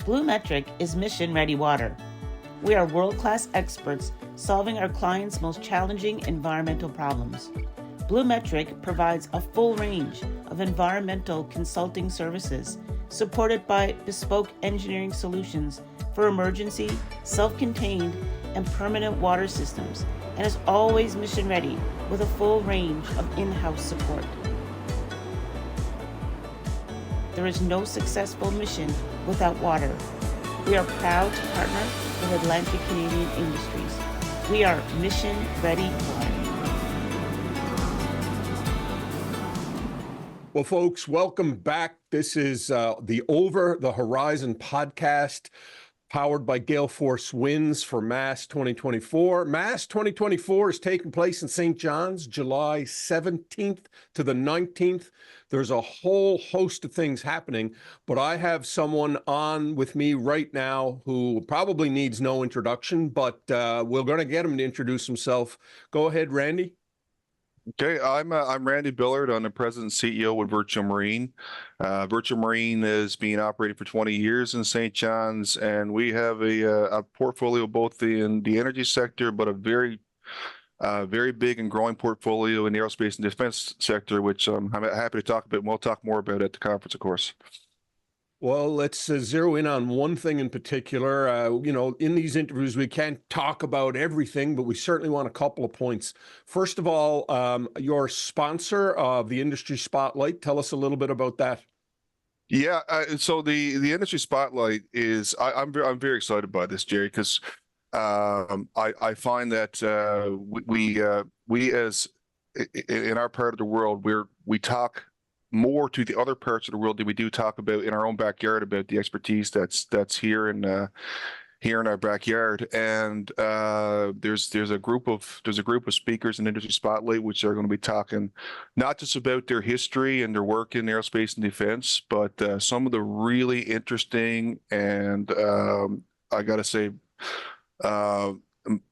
BlueMetric is mission-ready water. We are world-class experts solving our clients' most challenging environmental problems. BlueMetric provides a full range of environmental consulting services supported by bespoke engineering solutions for emergency, self-contained, and permanent water systems, and is always mission-ready with a full range of in-house support. There is no successful mission without water. We are proud to partner with Atlantic Canadian Industries. We are mission-ready water. Well, folks, welcome back. This is the Over the Horizon podcast, powered by Gale Force Winds for MASS 2024. MASS 2024 is taking place in St. John's, July 17th to the 19th. There's a whole host of things happening, but I have someone on with me right now who probably needs no introduction, but we're going to get him to introduce himself. Go ahead, Randy. Okay, I'm Randy Billard. I'm the president and CEO with Virtual Marine. Virtual Marine is being operated for 20 years in St. John's, and we have a portfolio both in the energy sector, but a very big and growing portfolio in the aerospace and defense sector, which I'm happy to talk about. And we'll talk more about at the conference, of course. Well, let's zero in on one thing in particular. In these interviews, we can't talk about everything, but we certainly want a couple of points. First of all, your sponsor of the Industry Spotlight, tell us a little bit about that. Yeah, so the Industry Spotlight is, I'm very excited by this, Jerry, because I find that we as in our part of the world, we talk more to the other parts of the world than we do talk about in our own backyard about the expertise that's here in our backyard. And there's a group of speakers in Industry Spotlight which are going to be talking not just about their history and their work in aerospace and defense, but some of the really interesting and I got to say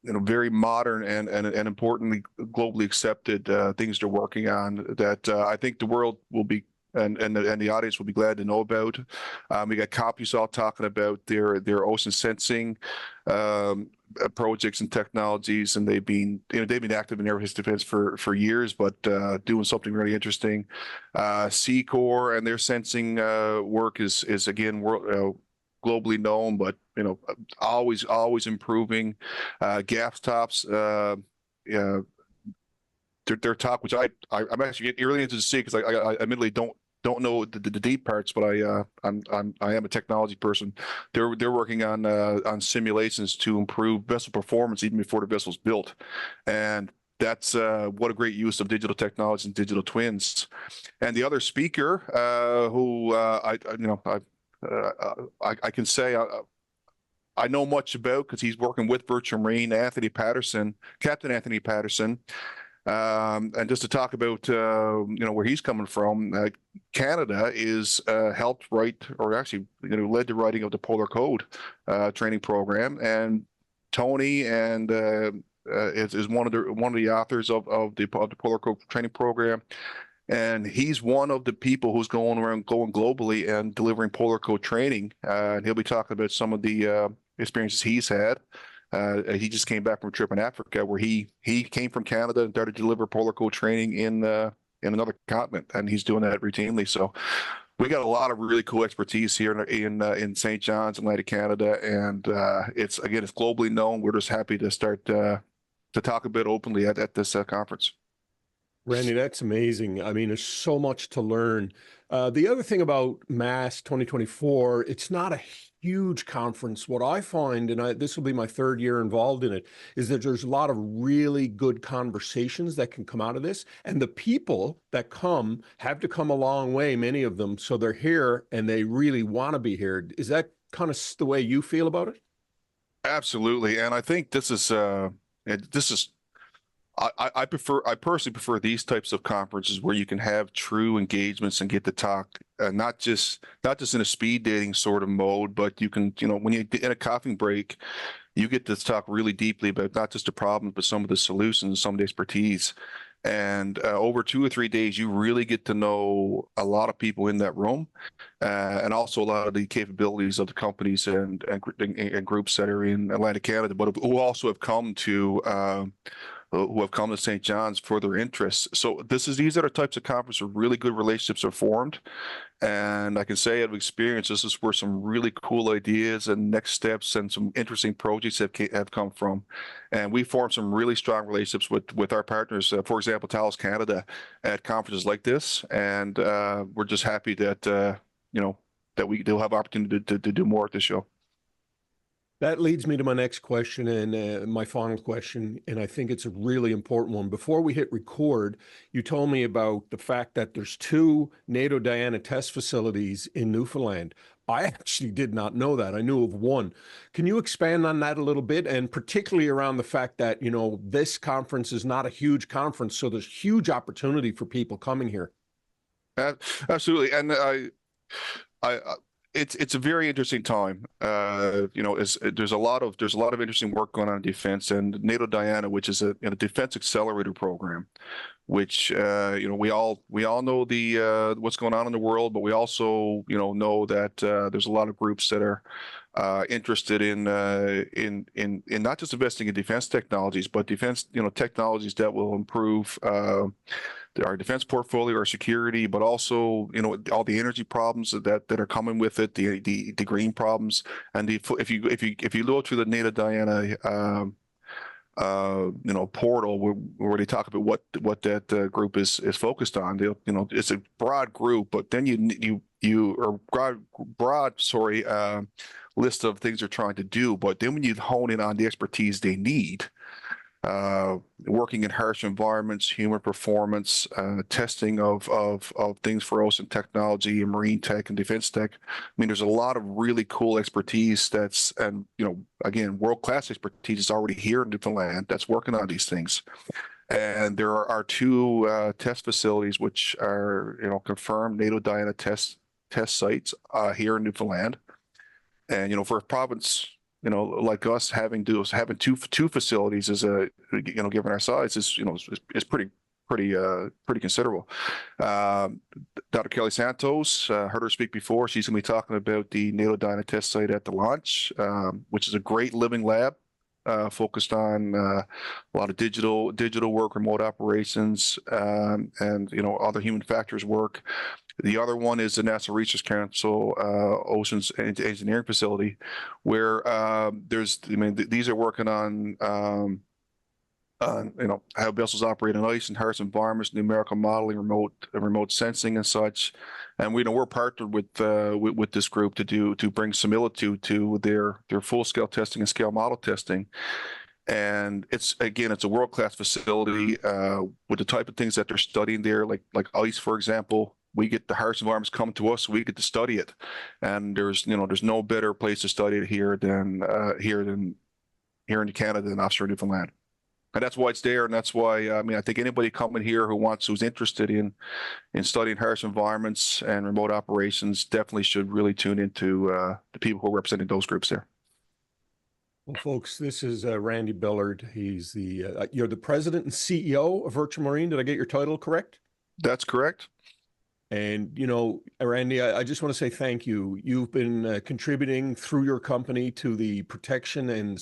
very modern and importantly globally accepted things they're working on that I think the world will be and the audience will be glad to know about. We got CompuSol talking about their ocean sensing projects and technologies, and they've been active in aerospace defense for years, but doing something really interesting. Seacor and their sensing work is again globally known, but always improving. Gas tops, their talk, which I'm actually really interested to see because I admittedly don't know the deep parts, but I am a technology person. They're working on simulations to improve vessel performance even before the vessel's built, and that's what a great use of digital technology and digital twins. And the other speaker, who I can say I know much about because he's working with Virtual Marine, Captain Anthony Patterson. And just to talk about where he's coming from, Canada is helped write, or actually led the writing of the Polar Code training program, and Tony and is one of the authors of the Polar Code training program. And he's one of the people who's going globally and delivering Polar Code training. And he'll be talking about some of the experiences he's had. He just came back from a trip in Africa where he came from Canada and started to deliver Polar Code training in another continent, and he's doing that routinely. So we got a lot of really cool expertise here in St. John's, Atlantic Canada, and it's globally known. We're just happy to start to talk a bit openly at this conference. Randy, that's amazing. I mean, there's so much to learn. The other thing about MASS 2024, it's not a huge conference. What I find, and this will be my third year involved in it, is that there's a lot of really good conversations that can come out of this. And the people that come have to come a long way, many of them. So they're here and they really want to be here. Is that kind of the way you feel about it? Absolutely. And I think this is I personally prefer these types of conferences where you can have true engagements and get to talk, not just in a speed dating sort of mode, but you can, when you're in a coffee break, you get to talk really deeply about not just the problems, but some of the solutions, some of the expertise. And over 2 or 3 days, you really get to know a lot of people in that room, and also a lot of the capabilities of the companies and groups that are in Atlantic Canada, but who also have come to St. John's for their interests. So these are the types of conferences where really good relationships are formed. And I can say out of experience, this is where some really cool ideas and next steps and some interesting projects have come from. And we formed some really strong relationships with our partners, for example, Talos Canada, at conferences like this. And we're just happy that that we do have opportunity to do more at this show. That leads me to my next question and my final question, and I think it's a really important one. Before we hit record, you told me about the fact that there's 2 NATO Diana test facilities in Newfoundland. I actually did not know that. I knew of one. Can you expand on that a little bit, and particularly around the fact that, this conference is not a huge conference, so there's huge opportunity for people coming here? Absolutely, and it's a very interesting time. There's a lot of interesting work going on in defense, and NATO Diana, which is a defense accelerator program, which we all know the what's going on in the world, but we also know that there's a lot of groups that are interested in not just investing in defense technologies, but defense technologies that will improve our defense portfolio, our security, but also all the energy problems that are coming with it, the green problems, and if you go through the NATO Diana portal where they talk about what that group is focused on. It's a broad group, but then broad list of things they're trying to do. But then when you hone in on the expertise they need, working in harsh environments, human performance, testing of things for ocean technology and marine tech and defense tech. I mean, there's a lot of really cool expertise again, world-class expertise is already here in Newfoundland that's working on these things. And there are 2 test facilities which are confirmed NATO Diana test sites here in Newfoundland. And for a province like us having 2 facilities is given our size is pretty considerable. Dr. Kelly Santos, heard her speak before. She's going to be talking about the NATO Diana test site at the launch, which is a great living lab focused on a lot of digital work, remote operations, and other human factors work. The other one is the National Research Council Oceans Engineering Facility, where these are working on how vessels operate on ice and harsh environments, numerical modeling, remote sensing, and such. And we're partnered with this group to bring similitude to their full scale testing and scale model testing. And it's a world-class facility with the type of things that they're studying there, like ice, for example. We get the harsh environments come to us, so we get to study it, and there's no better place to study it here in Canada than offshore Newfoundland, and that's why it's there, and that's why I think anybody coming here who's interested in studying harsh environments and remote operations definitely should really tune into the people who are representing those groups there. Well, folks, this is Randy Billard. He's you're the president and CEO of Virtual Marine. Did I get your title correct? That's correct. And, Randy, I just want to say thank you. You've been contributing through your company to the protection and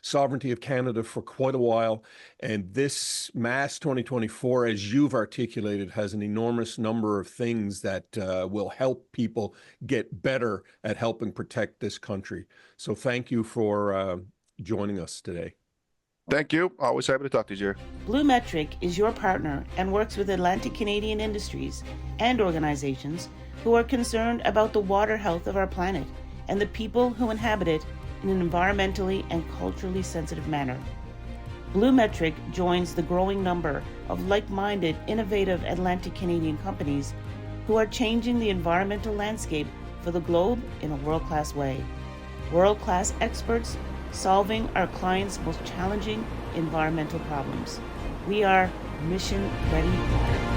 sovereignty of Canada for quite a while. And this MASS 2024, as you've articulated, has an enormous number of things that will help people get better at helping protect this country. So thank you for joining us today. Thank you. Always happy to talk to you, Jerry. BlueMetric is your partner and works with Atlantic Canadian industries and organizations who are concerned about the water health of our planet and the people who inhabit it in an environmentally and culturally sensitive manner. BlueMetric joins the growing number of like-minded, innovative Atlantic Canadian companies who are changing the environmental landscape for the globe in a world-class way. World-class experts solving our clients' most challenging environmental problems. We are mission ready water.